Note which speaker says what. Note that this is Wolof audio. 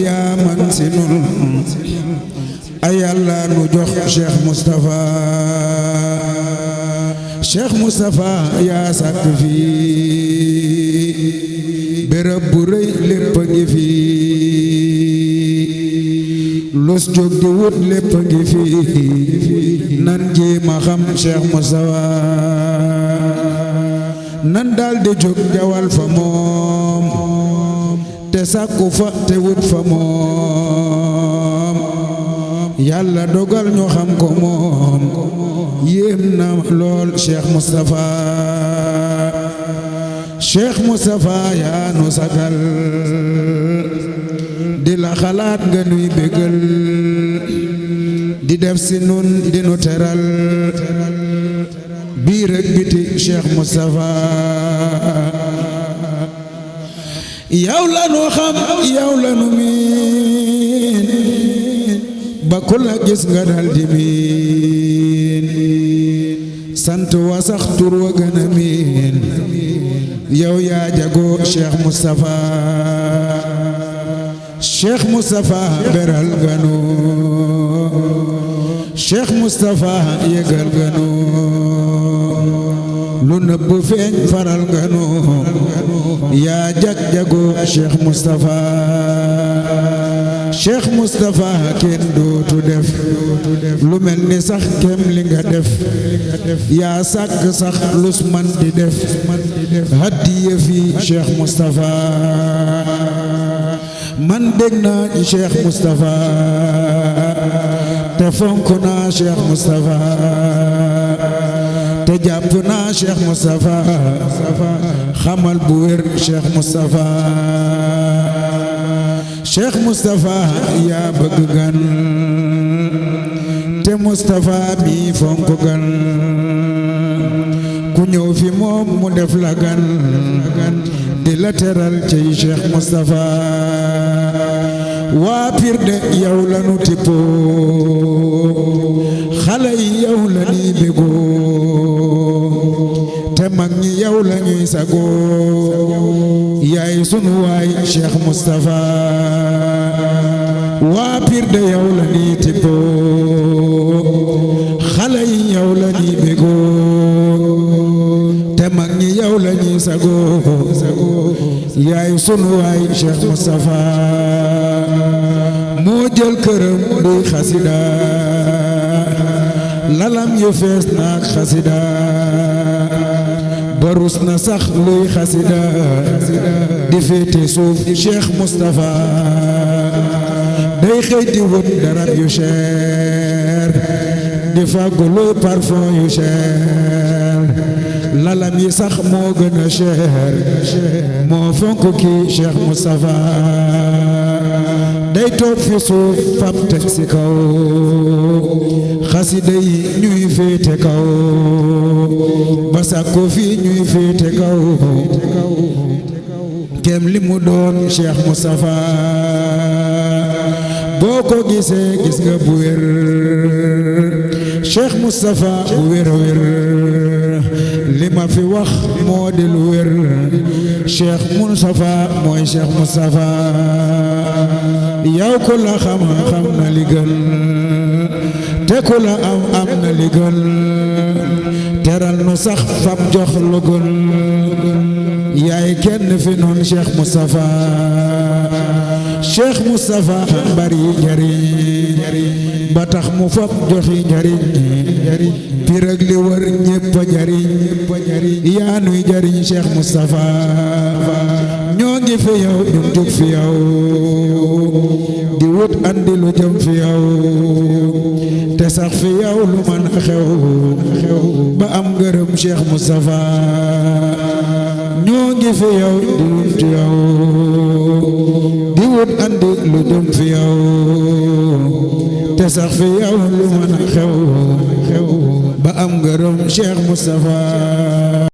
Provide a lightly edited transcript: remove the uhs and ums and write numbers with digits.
Speaker 1: yaa man si nun ay Yàlla nu jox Cheikh Moustapha Cheikh Moustapha yaa sàkk fii béréb bu rëy lépp a ngi fii lus jóg di wut lépp a ngi fii nan jéema xam Cheikh Moustapha nan daldi jóg jawal fa moom te sàkku fa te wut fa moom Yàlla dogal ñu xam ko moom yéem na lool Cheikh Moustapha Cheikh Moustapha yaa nu sagal di la xalaat nga nuy bégal di def si nun di nu teral biir ak biti Cheikh Moustapha yow la nu xam yow la nu miin ba ku la gis nga dal di miin sant wa sax tur wa gën a miin yow yaa jago Cheikh Moustapha Cheikh Moustapha beral ganu Cheikh Moustapha yëgal ganu lu nëbb feeñ faral ganu yaa jago Cheikh Moustapha Cheikh Moustapha kenn dootu def lu mel ni sax kem li nga def yaa sàkk sax lus man di def hadiya fi Cheikh Moustapha man dégg naa ci Cheikh Moustapha te fonk naa Cheikh Moustapha te jàpp naa Cheikh Moustapha xamal bu wér Cheikh Moustapha Cheikh Moustapha yaa bëgg gan te Moustapha mi fonk gan ku ñëw fi moom mu def la gan di la teral cey Cheikh Moustapha waa Pire de yow la nu tippoo xale yi yow la ñuy bégoo te mag ñi yow la ñuy sagoo yaay sunu waay Cheikh Moustapha waa Pire de yow la ñuy tippoo xale yi yow la ñuy bégoo te mag ñi yow la ñuy sagoo yaay sunu waay Cheikh Moustapha moo jël këram duy xasida lalam yu fees naak xasida barus na sax luy xasida di féete suuf Cheikh Moustapha day xëy di wut darab yu cher di fàggu luy parfum yu cher lalam yi sax moo gën a cher moo fonk kii Cheikh Moustapha day toog fi suuf fab teg si kaw xasida yi ñuy féete kaw ba sàkko fi ñuy féete kaw kem li mu doon Cheikh Moustapha boo ko gisee gis nga bu wér Cheikh Moustapha bu wér wér li ma fi wax moo di lu wér Cheikh Moustapha mooy Cheikh Moustapha yow ku la xam na li gën te ku la am na li gën teral nu sax fam jox lu gën yaay kenn fi noon Cheikh Moustapha Cheikh Moustapha bari njariñ ba tax mu fab joxi njariñ Pire ak li wër ñépp a jariñ yaa nuy jariñ Cheikh Moustapha ñoo ngi fi yow dun jug fi yow di wut andi lu jëm fi yow te sax fi yow lu mën a xew ba am ngërëm Cheikh Moustapha ñoo ngi fi yow di wut yow di wut andi lu jëm fi yow te sax fi yow lu mën a xew ba am ngërëm Cheikh Moustapha